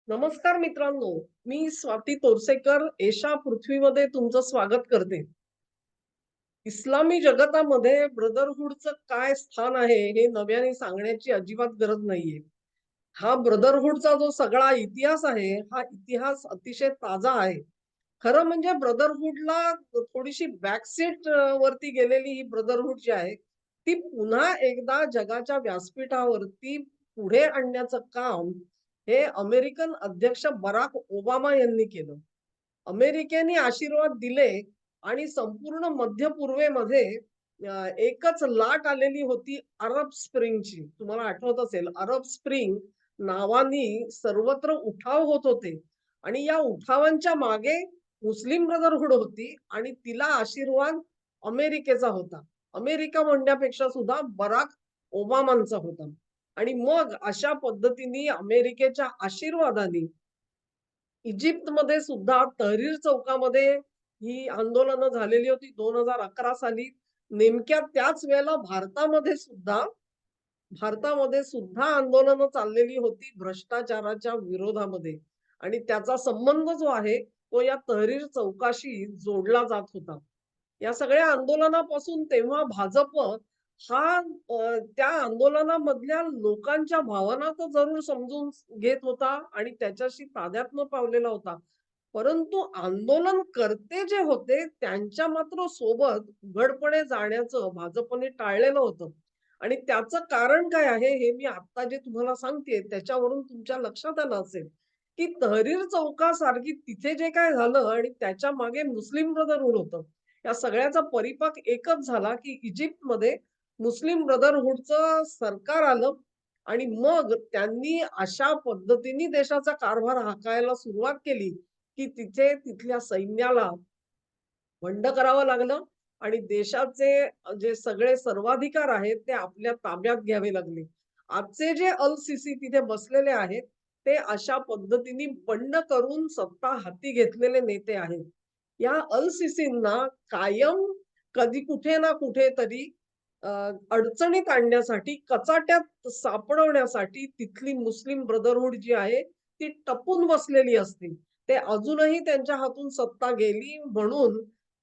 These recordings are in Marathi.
नमस्कार मित्रांनो, मी स्वाती तोरसेकर एशा पृथ्वीमध्ये तुमचं स्वागत करते. इस्लामी जगतामध्ये ब्रदरहूडचं काय स्थान आहे हे नव्याने सांगण्याची अजिबात गरज नाहीये. हा ब्रदरहूडचा जो सगळा इतिहास आहे, हा इतिहास अतिशय ताजा आहे. खरं म्हणजे ब्रदरहूडला थोडीशी बॅकसीट वरती गेलेली ही ब्रदरहूड जी आहे, ती पुन्हा एकदा जगाच्या व्यासपीठावरती पुढे आणण्याचं काम हे अमेरिकन अध्यक्ष बराक ओबामा यांनी केलं. अमेरिकेने आशीर्वाद दिले आणि संपूर्ण मध्य पूर्वेमध्ये एकच लाट आलेली होती अरब स्प्रिंगची. तुम्हाला आठवत असेल अरब स्प्रिंग नावानी सर्वत्र उठाव होत होते आणि या उठावांच्या मागे मुस्लिम ब्रदरहूड होती आणि तिला आशीर्वाद अमेरिकेचा होता. अमेरिका म्हणण्यापेक्षा सुद्धा बराक ओबामांचा होता. आणि मग अशा पद्धतीने अमेरिकेच्या आशीर्वादाने इजिप्तमध्ये सुद्धा तहरीर चौकामध्ये ही आंदोलनं झालेली होती 2011 साली. नेमक्या त्याच वेळेला भारतामध्ये सुद्धा आंदोलनं चाललेली होती भ्रष्टाचाराच्या विरोधामध्ये आणि त्याचा संबंध जो आहे तो या तहरीर चौकाशी जोडला जात होता. या सगळ्या आंदोलनापासून तेव्हा भाजप हा त्या आंदोलनामधल्या लोकांच्या भावना तर जरूर समजून घेत होता आणि त्याच्याशी तादात्म्य पावलेला होता. परंतु आंदोलनकर्ते जे होते त्यांच्या मात्र सोबत उघडपणे जाण्याचं भाजपने टाळलेलं होतं. आणि त्याचं कारण काय आहे हे मी आता जे तुम्हाला सांगतेय त्याच्यावरून तुमच्या लक्षात आलं असेल, की तहरीर चौकासारखी तिथे जे काय झालं आणि त्याच्या मागे मुस्लिम ब्रदरहूड होतं. या सगळ्याचा परिपाक एकच झाला, की इजिप्तमध्ये मुस्लिम ब्रदरहूडचं सरकार आलं आणि मग त्यांनी अशा पद्धतीने देशाचा कारभार हाकायला सुरुवात केली, की तिथे तिथल्या सैन्याला बंड करावं लागलं आणि देशाचे जे सगळे सर्वाधिकार आहेत ते आपल्या ताब्यात घ्यावे लागले. आजचे जे अल-सिसी तिथे बसलेले आहेत, ते अशा पद्धतीने बंड करून सत्ता हाती घेतलेले नेते आहेत. या अल-सिसींना कायम कधी कुठे ना कुठेतरी अ, अडचणीत आणण्यासाठी, कचाट्यात सापडवण्यासाठी तिथली मुस्लिम ब्रदरहूड जी आहे, ती टपून बसलेली असते. ते अजूनही त्यांच्या हातून सत्ता गेली म्हणून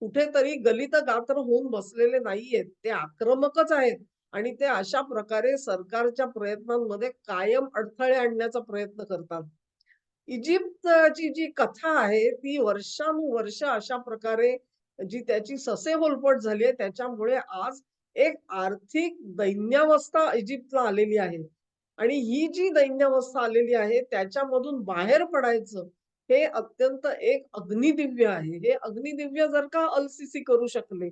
कुठेतरी गलित गात्र होऊन बसलेले नाहीयेत. ते आक्रमकच आहेत आणि ते अशा प्रकारे सरकारच्या प्रयत्नांमध्ये कायम अडथळे आणण्याचा प्रयत्न करतात. इजिप्तची जी कथा आहे, ती वर्षानुवर्ष अशा प्रकारे जी त्याची ससेहोलपट झाली आहे, त्याच्यामुळे आज एक आर्थिक दैन्यावस्था इजिप्तला आलेली आहे. आणि ही जी दैन्यावस्था आलेली आहे, त्याच्यामधून बाहेर पडायचं, हे अत्यंत एक अग्निदिव्य आहे. हे अग्निदिव्य जर का अल-सिसी करू शकले,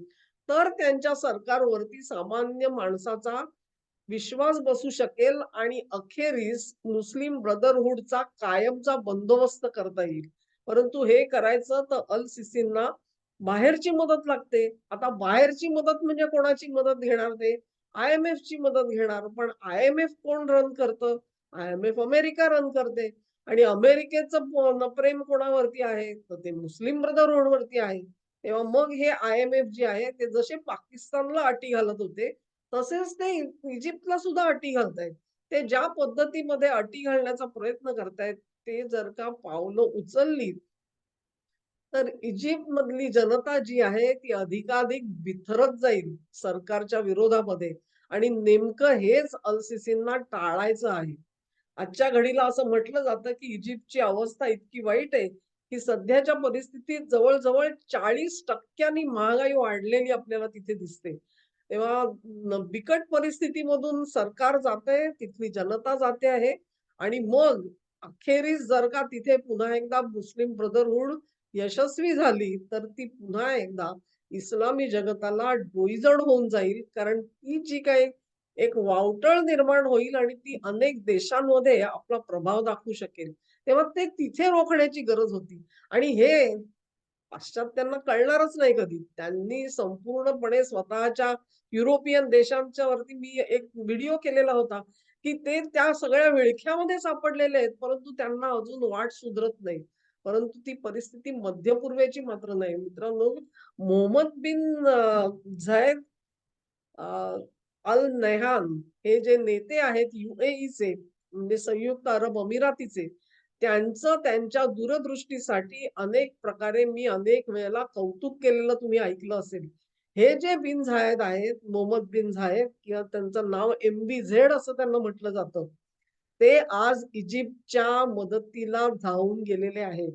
तर त्यांच्या सरकारवरती सामान्य माणसाचा विश्वास बसू शकेल आणि अखेरीस मुस्लिम ब्रदरहूडचा कायमचा बंदोबस्त करता येईल. परंतु हे करायचं तर अल-सिसींना बाहेरची मदत लागते. आता बाहेरची मदत म्हणजे कोणाची मदत घेणार ते? IMFची मदत घेणार. पण IMF कोण रन करतं? IMF अमेरिका रन करते आणि अमेरिकेचं प्रेम कोणावरती आहे? तर ते मुस्लिम ब्रदरहूडवरती आहे. तेव्हा मग हे IMF जे आहे ते जसे पाकिस्तानला अटी घालत होते, तसेच ते इजिप्तला सुद्धा अटी घालतायत. ते ज्या पद्धतीमध्ये अटी घालण्याचा प्रयत्न करतायत, ते जर का पावलं उचलली, तर इजिप्तमधली जनता जी आहे, ती अधिकाधिक बिथरत जाईल सरकारच्या विरोधामध्ये आणि नेमकं हेच अल-सिसींना टाळायचं आहे. आजच्या घडीला असं म्हटलं जातं, की इजिप्तची अवस्था इतकी वाईट आहे, की सध्याच्या परिस्थितीत जवळ-जवळ 40% महागाई वाढलेली आपल्याला तिथे दिसते. तेव्हा बिकट परिस्थितीमधून सरकार जातंय, तिथली जनता जाते आहे आणि मग अखेरीस जर का तिथे पुन्हा एकदा मुस्लिम ब्रदरहूड यशस्वी झाली, तर ती पुन्हा एकदा इस्लामी जगताला डोईजड होऊन जाईल. कारण ती जी काही एक वावटळ निर्माण होईल आणि ती अनेक देशांमध्ये आपला प्रभाव दाखवू शकेल. तेव्हा ते तिथे रोखण्याची गरज होती आणि हे पाश्चात्यांना कळणारच नाही कधी. त्यांनी संपूर्णपणे स्वतःच्या युरोपियन देशांच्या वरती मी एक व्हिडिओ केलेला होता, की ते त्या सगळ्या विळख्यामध्ये सापडलेले आहेत, परंतु त्यांना अजून वाट सुधरत नाही. परंतु ती परिस्थिती मध्य पूर्वेची मात्र नाही. मित्रांनो, मोहम्मद बिन झायद अ, अल नह्यान हे जे नेते आहेत UAEचे म्हणजे संयुक्त अरब अमिरातीचे, त्यांचं त्यांच्या दूरदृष्टीसाठी अनेक प्रकारे मी अनेक वेळेला कौतुक केलेलं तुम्ही ऐकलं असेल. हे जे बिन झायद आहेत, मोहम्मद बिन झायद किंवा त्यांचं नाव MBZ असं त्यांना म्हटलं जातं. ते आज इजिप्तच्या मदतीला धावून गेलेले आहेत.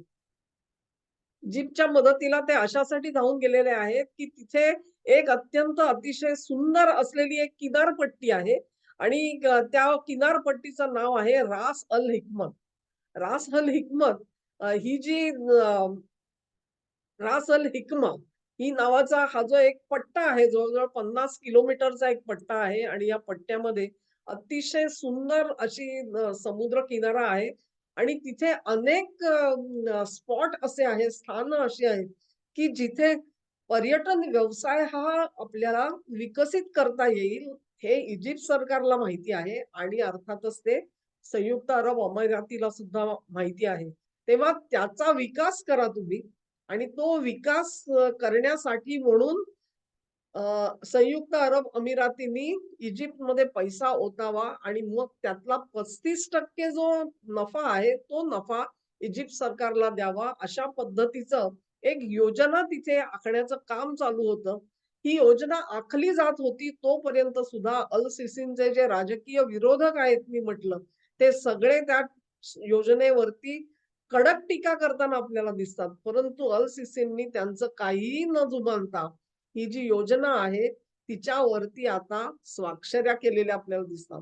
इजिप्तच्या मदतीला ते अशासाठी धावून गेलेले आहेत, की तिथे एक अत्यंत अतिशय सुंदर असलेली एक किनारपट्टी आहे आणि त्या किनारपट्टीचं नाव आहे रास अल हिकमत. रास अल हिकमत ही जी रास अल हिकमा ही नावाचा हा जो एक पट्टा आहे, जवळ-जवळ 50 किलोमीटरचा एक पट्टा आहे आणि या पट्ट्यामध्ये अतिशय सुंदर अशी समुद्र किनारा आहे आणि तिथे अनेक स्पॉट असे आहेत, स्थानं अशी आहेत, की जिथे पर्यटन व्यवसाय हा आपल्याला विकसित करता येईल, हे इजिप्त सरकारला माहिती आहे आणि अर्थातच ते संयुक्त अरब अमिरातीला सुद्धा माहिती आहे. तेव्हा त्याचा विकास करा तुम्ही आणि तो विकास करण्यासाठी म्हणून संयुक्त अरब अमिरातीनी इजिप्तमध्ये पैसा ओतावा आणि मग त्यातला 35% जो नफा आहे, तो नफा इजिप्त सरकारला द्यावा. अशा पद्धतीचं एक योजना तिथे आखण्याचं काम चालू होतं. ही योजना आखली जात होती तोपर्यंत सुद्धा अल सिसींचे जे राजकीय विरोधक आहेत मी म्हटलं, ते सगळे त्या योजनेवरती कडक टीका करताना आपल्याला दिसतात. परंतु अल सिसींनी त्यांचं काहीही न जुमानता ही जी योजना आहे, तिच्यावरती आता स्वाक्षऱ्या केलेल्या आपल्याला दिसतात.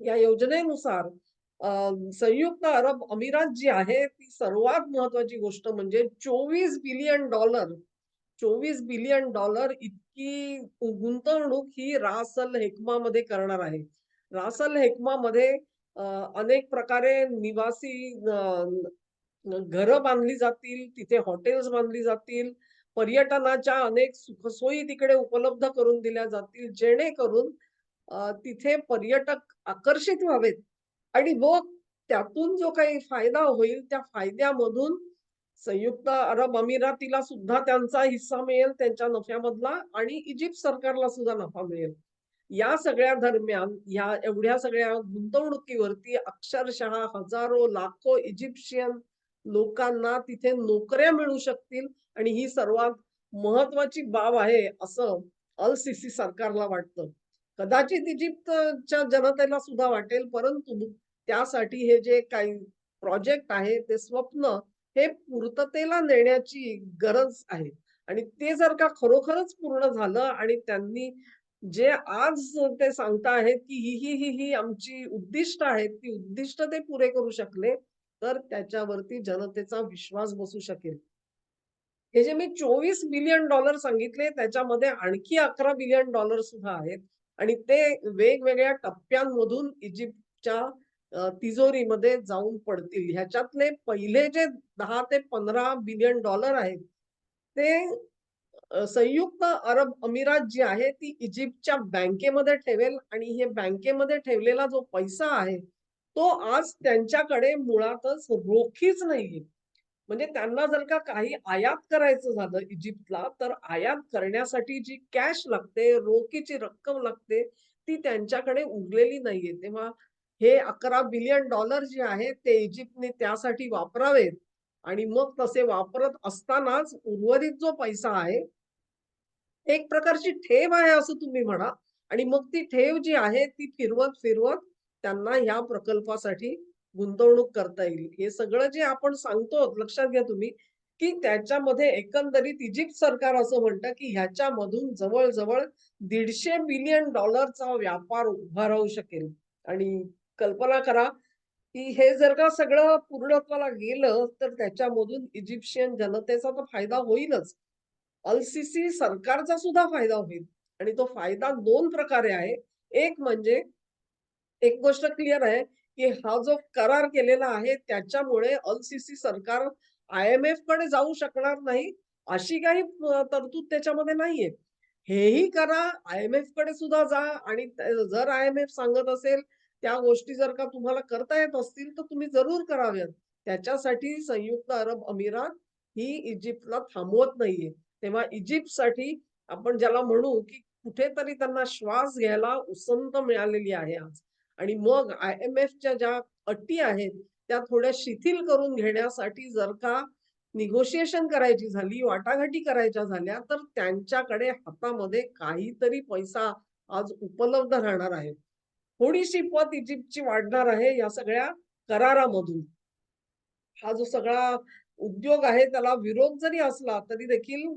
या योजनेनुसार अ, संयुक्त अरब अमिरात जी आहे, ती सर्वात महत्त्वाची गोष्ट म्हणजे $24 बिलियन 24 बिलियन इतकी गुंतवणूक ही रास अल हेकमामध्ये करणार आहे. रास अल हेकमामध्ये अ, अनेक प्रकारे निवासी घरं बांधली जातील, तिथे हॉटेल्स बांधली जातील, पर्यटनाच्या अनेक सुखसोयी तिकडे उपलब्ध करून दिल्या जातील, जेणेकरून तिथे पर्यटक आकर्षित व्हावेत आणि मग त्यातून जो काही फायदा होईल, त्या फायद्यामधून संयुक्त अरब अमिरातीला सुद्धा त्यांचा हिस्सा मिळेल त्यांच्या नफ्यामधला आणि इजिप्त सरकारला सुद्धा नफा मिळेल. या सगळ्या दरम्यान या एवढ्या सगळ्या गुंतवणुकीवरती अक्षरशः हजारो, लाखो इजिप्शियन लोकांना तिथे नोकऱ्या मिळू शकतील आणि ही सर्वात महत्वाची बाब आहे, असं अल-सिसी सरकारला वाटतं. कदाचित इजिप्तच्या जनतेला सुद्धा वाटेल, परंतु त्यासाठी हे जे काही प्रोजेक्ट आहे, ते स्वप्न हे पूर्ततेला नेण्याची गरज आहे आणि ते जर का खरोखरच पूर्ण झालं आणि त्यांनी जे आज ते सांगता आहेत, की ही आमची उद्दिष्ट आहेत, ती उद्दिष्ट ते पुरे करू शकले, तर त्याच्यावरती जनतेचा विश्वास बसू शकेल. हे जे मी $24 बिलियन सांगितले, त्याच्यामध्ये आणखी $11 बिलियन सुद्धा आहेत आणि ते वेगवेगळ्या टप्प्यांमधून इजिप्तच्या तिजोरीमध्ये जाऊन पडतील. ह्याच्यातले पहिले जे 10 ते $15 बिलियन आहेत, ते संयुक्त अरब अमिरात जी आहे, ती इजिप्तच्या बँकेमध्ये ठेवेल आणि हे बँकेमध्ये ठेवलेला जो पैसा आहे, तो आज त्यांच्याकडे मुळातच रोखीच नाहीये. म्हणजे त्यांना जर का काही आयात करायचं झालं इजिप्तला, तर आयात करण्यासाठी जी कॅश लागते, रोखीची रक्कम लागते, ती त्यांच्याकडे उरलेली नाहीये. तेव्हा हे $11 बिलियन जे आहेत, ते इजिप्तने त्यासाठी वापरावेत आणि मग तसे वापरत असतानाच उर्वरित जो पैसा आहे, एक प्रकारची ठेव आहे असं तुम्ही म्हणा आणि मग ती ठेव जी आहे ती फिरवत-फिरवत त्यांना ह्या प्रकल्पासाठी गुंतवणूक करता येईल. हे सगळं जे आपण सांगतो लक्षात घ्या तुम्ही, की त्याच्यामध्ये एकंदरीत इजिप्त सरकार असं म्हणतं, की ह्याच्यामधून जवळ-जवळ $150 बिलियन व्यापार उभा राहू शकेल आणि कल्पना करा, की हे जर का सगळं पूर्णत्वाला गेलं, तर त्याच्यामधून इजिप्शियन जनतेचा तर फायदा होईलच. अल-सिसी सरकारचा सुद्धा फायदा होईल आणि तो फायदा 2 प्रकारे आहे. एक म्हणजे एक गोष्ट क्लिअर आहे, की हा जो करार केलेला आहे त्याच्यामुळे अल-सिसी सरकार IMFकडे जाऊ शकणार नाही, अशी काही तरतूद त्याच्यामध्ये नाहीये. हेही करा, IMFकडे सुद्धा जा आणि जर IMF सांगत असेल, त्या गोष्टी जर का तुम्हाला करता येत असतील, तर तुम्ही जरूर कराव्यात. त्याच्यासाठी संयुक्त अरब अमिरात ही इजिप्तला थांबवत नाहीये. तेव्हा इजिप्तसाठी आपण ज्याला म्हणू, की कुठेतरी त्यांना श्वास घ्यायला उसंत मिळालेली आहे आज. आणि मग IMFच्या ज्या अटी आहेत, त्या थोड्या शिथिल करून घेण्यासाठी जर का निगोशिएशन करायची झाली, वाटाघाटी करायच्या झाल्या, तर त्यांच्याकडे हातामध्ये काहीतरी पैसा आज उपलब्ध राहणार आहे. थोडीशी पत इजिप्तची वाढणार आहे या सगळ्या करारामधून. हा जो सगळा उद्योग आहे त्याला विरोध जरी असला तरी देखील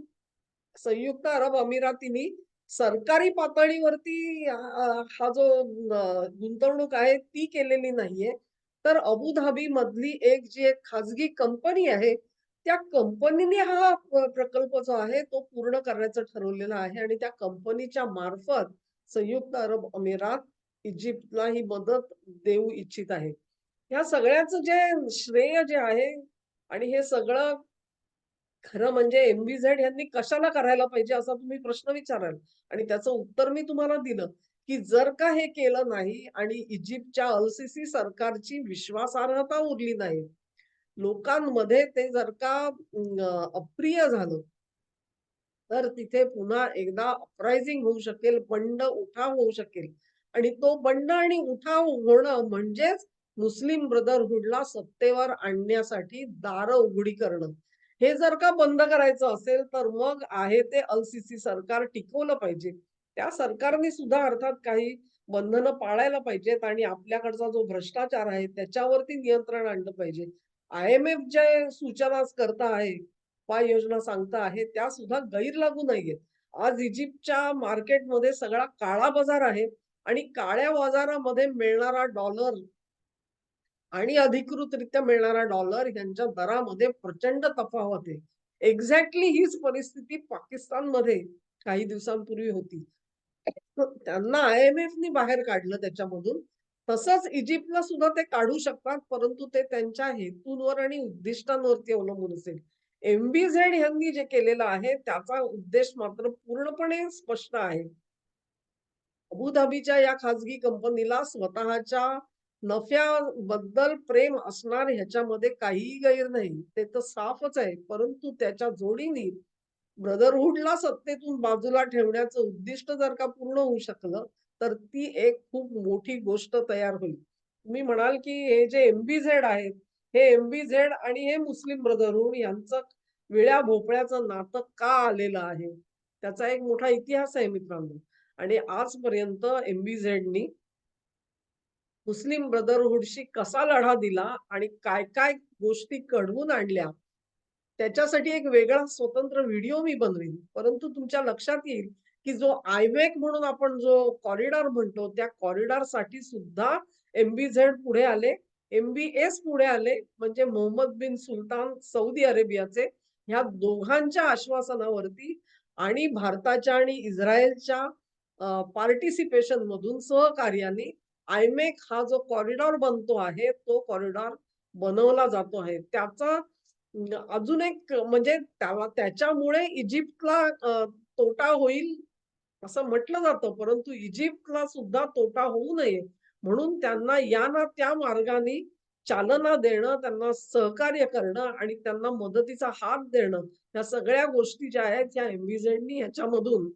संयुक्त अरब अमिरातीनी सरकारी पातळीवरती हा जो गुंतवणूक आहे ती केलेली नाहीये. तर अबुधाबी मधली एक खाजगी कंपनी आहे, त्या कंपनीने हा प्रकल्प जो आहे तो पूर्ण करण्याचं ठरवलेलं आहे आणि त्या कंपनीच्या मार्फत संयुक्त अरब अमिरात इजिप्तला ही मदत देऊ इच्छित आहे. ह्या सगळ्याचं जे श्रेय जे आहे आणि हे सगळं खरं म्हणजे एम-व्ही-झेड यांनी कशाला करायला पाहिजे असा तुम्ही प्रश्न विचाराल आणि त्याचं उत्तर मी तुम्हाला दिलं, की जर का हे केलं नाही आणि इजिप्तच्या अल-सिसी सरकारची विश्वासार्हता उरली नाही, लोकांमध्ये ते जर का अप्रिय झालं, तर तिथे पुन्हा एकदा अपरायझिंग होऊ शकेल, बंड उठाव होऊ शकेल आणि तो बंड आणि उठाव होणं म्हणजेच मुस्लिम ब्रदरहूडला सत्तेवर आणण्यासाठी दारं उघडी करणं. हे जर का बंद करायचं असेल, तर मग आहे ते अल-सिसी सरकार टिकवलं पाहिजे. त्या सरकारने सुद्धा अर्थात काही बंधनं पाळायला पाहिजेत आणि आपल्याकडचा जो भ्रष्टाचार आहे त्याच्यावरती नियंत्रण आणलं पाहिजे. IMF जे सूचना करता आहे, उपाय योजना सांगता आहे, त्या सुद्धा गैरलागू नाहीयेत. आज इजिप्तच्या मार्केटमध्ये सगळा काळा बाजार आहे आणि काळ्या बाजारामध्ये मिळणारा डॉलर आणि अधिकृतरित्या मिळणारा डॉलर यांच्या दरामध्ये प्रचंड तफावत आहे. एक्झॅक्टली हीच परिस्थिती पाकिस्तानमध्ये काही दिवसांपूर्वी होती. त्यांना IMFनी बाहेर काढलं त्याच्यामधून. तसंच इजिप्तला सुद्धा ते काढू शकतात, परंतु ते त्यांच्या हेतूंवर आणि उद्दिष्टांवरती अवलंबून असेल. MBZ यांनी जे केलेलं आहे त्याचा उद्देश मात्र पूर्णपणे स्पष्ट आहे. अबुधाबीच्या या खाजगी कंपनीला स्वतःच्या नफ्याबद्दल प्रेम असणार ह्याच्यामध्ये काहीही गैर नाही. ते तर साफच आहे. परंतु त्याच्या जोडीने ब्रदरहूडला सत्तेतून बाजूला ठेवण्याचं उद्दिष्ट जर का पूर्ण होऊ शकलं, तर ती एक खूप मोठी गोष्ट तयार होईल. तुम्ही म्हणाल, की हे जे MBZ आहेत, हे MBZ आणि हे मुस्लिम ब्रदरहूड यांचं विळ्या भोपळ्याचं नातं का आलेलं आहे? त्याचा एक मोठा इतिहास आहे मित्रांनो. आणि आजपर्यंत MBZनी मुस्लिम ब्रदरहूडशी कसा लढा दिला आणि काय-काय गोष्टी घडवून आणल्या, त्याच्यासाठी एक वेगळा स्वतंत्र व्हिडिओ मी बनवीन. परंतु तुमच्या लक्षात येईल, की जो आयबॅक म्हणून आपण जो कॉरिडॉर म्हणतो, त्या कॉरिडॉरसाठी सुद्धा MBZ पुढे आले. MBS पुढे आले. म्हणजे मोहम्मद बिन सुलतान सौदी अरेबियाचे, ह्या दोघांच्या आश्वासनावरती आणि भारताच्या आणि इस्रायलच्या पार्टिसिपेशन मधून सहकार्याने आयमेक हा जो कॉरिडॉर बनतो आहे, तो कॉरिडॉर बनवला जातो आहे. त्याचा अजून एक म्हणजे त्याच्यामुळे इजिप्तला तोटा होईल असं म्हटलं जातं, परंतु इजिप्तला सुद्धा तोटा होऊ नये म्हणून त्यांना या ना त्या मार्गाने चालना देणं, त्यांना सहकार्य करणं आणि त्यांना मदतीचा हात देणं, ह्या सगळ्या गोष्टी ज्या आहेत, ह्या MVZनी ह्याच्यामधून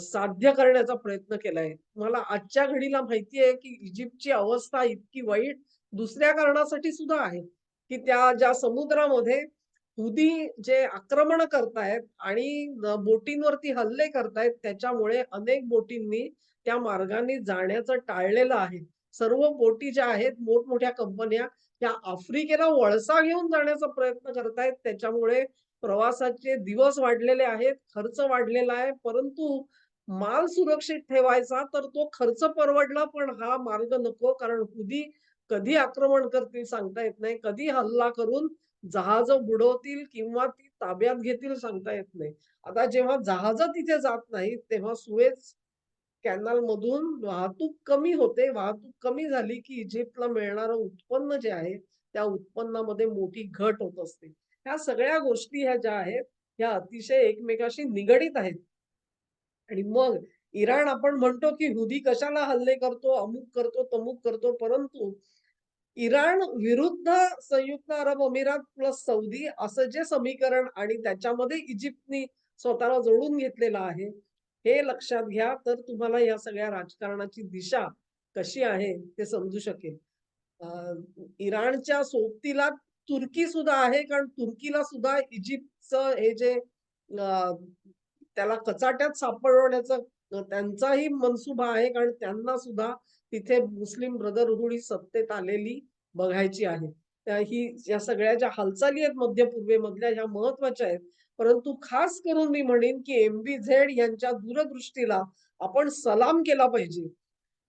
साध्य करण्याचा प्रयत्न केलाय. मला आजच्या घडीला माहिती आहे, की इजिप्तची अवस्था इतकी वाईट दुसऱ्या कारणासाठी सुद्धा आहे, की त्या ज्या समुद्रामध्ये हुदी जे आक्रमण करतायत आणि बोटींवरती हल्ले करतायत, त्याच्यामुळे अनेक बोटींनी त्या मार्गाने जाण्याचं टाळलेलं आहे. सर्व बोटी ज्या आहेत, मोठमोठ्या कंपन्या त्या आफ्रिकेला वळसा घेऊन जाण्याचा प्रयत्न करतायत. त्याच्यामुळे प्रवासाचे दिवस वाढलेले आहेत, खर्च वाढलेला आहे. परंतु माल सुरक्षित ठेवायचा तर तो खर्च परवडला, पण हा मार्ग नको. कारण हुदी कधी आक्रमण करतील सांगता येत नाही. कधी हल्ला करून जहाजं बुडवतील किंवा ती ताब्यात घेतील सांगता येत नाही. आता जेव्हा जहाजं तिथे जात नाहीत, तेव्हा सुएझ कॅनलमधून वाहतूक कमी होते. वाहतूक कमी झाली, की इजिप्तला मिळणारं उत्पन्न जे आहे, त्या उत्पन्नामध्ये मोठी घट होत असते. ह्या सगळ्या गोष्टी ह्या ज्या आहेत, ह्या अतिशय एकमेकांशी निगडीत आहेत. आणि मग इराण आपण म्हणतो, की हुदी कशाला हल्ले करतो, अमुक करतो, तमुक करतो. परंतु इराण विरुद्ध संयुक्त अरब अमिरात प्लस सौदी असं जे समीकरण आणि त्याच्यामध्ये इजिप्तनी स्वतःला जोडून घेतलेलं आहे, हे लक्षात घ्या, तर तुम्हाला या सगळ्या राजकारणाची दिशा कशी आहे ते समजू शकेल. इराणच्या सोबतीला तुर्की सुद्धा आहे, कारण तुर्कीला सुद्धा इजिप्तचं हे जे त्याला कचाट्यात सापडवण्याचा त्यांचाही मनसुबा आहे, कारण त्यांना सुद्धा तिथे मुस्लिम ब्रदरहुड ही सत्तेत आलेली बघायची आहे. या सगळ्या ज्या हालचाली आहेत मध्य पूर्वेमधल्या ह्या महत्वाच्या आहेत. परंतु खास करून मी म्हणेन, की MBZ यांच्या दूरदृष्टीला आपण सलाम केला पाहिजे.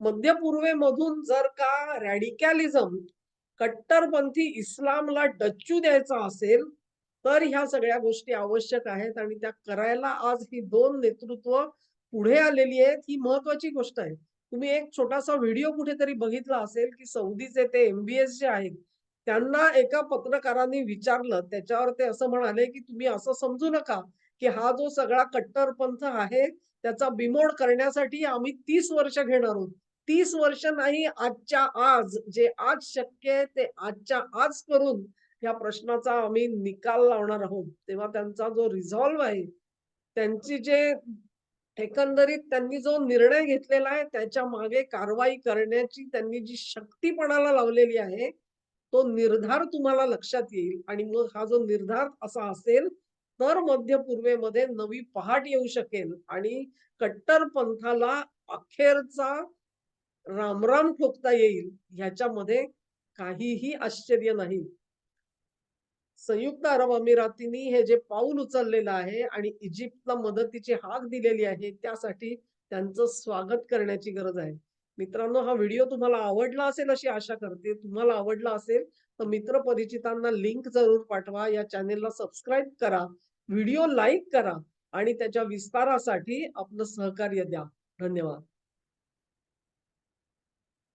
मध्य पूर्वेमधून जर का रॅडिकॅलिझम, कट्टरपंथी इस्लामला डच्चू द्यायचा असेल, तर ह्या सगळ्या गोष्टी आवश्यक आहेत आणि त्या करायला आज ही दोन नेतृत्व पुढे आलेली आहेत. ही महत्वाची गोष्ट आहे. तुम्ही एक छोटासा व्हिडिओ कुठेतरी बघितला असेल, की सौदीचे ते MBS जे आहेत, त्यांना एका पत्रकारांनी विचारलं. त्याच्यावर ते असं म्हणाले, की तुम्ही असं समजू नका, की हा जो सगळा कट्टरपंथ आहे, त्याचा बिमोड करण्यासाठी आम्ही 30 वर्ष घेणार आहोत. 30 वर्ष नाही, आजच्या आज, जे आज शक्य आहे ते आजच्या आज करून या प्रश्नाचा आम्ही निकाल लावणार आहोत. तेव्हा त्यांचा जो रिझॉल्व्ह आहे, त्यांची जे एकंदरीत त्यांनी जो निर्णय घेतलेला आहे, त्याच्या मागे कारवाई करण्याची त्यांनी जी शक्तीपणाला लावलेली आहे, तो निर्धार तुम्हाला लक्षात येईल आणि मग हा जो निर्धार असा असेल, तर मध्य पूर्वेमध्ये नवी पहाट येऊ शकेल आणि कट्टरपंथाला अखेरचा रामराम ठोकता येईल, ह्याच्यामध्ये काहीही आश्चर्य नाही. संयुक्त अरब अमिरातींनी हे जे पाऊल उचललेलं आहे आणि इजिप्तला मदतीची हाक दिलेली आहे, त्यासाठी त्यांचं स्वागत करण्याची गरज आहे. मित्रांनो, हा व्हिडिओ तुम्हाला आवडला असेल अशी आशा करते. तुम्हाला आवडला असेल तर मित्र परिचितांना लिंक जरूर पाठवा. या चॅनेलला सबस्क्राईब करा, व्हिडिओ लाईक करा आणि त्याच्या विस्तारासाठी आपलं सहकार्य द्या. धन्यवाद.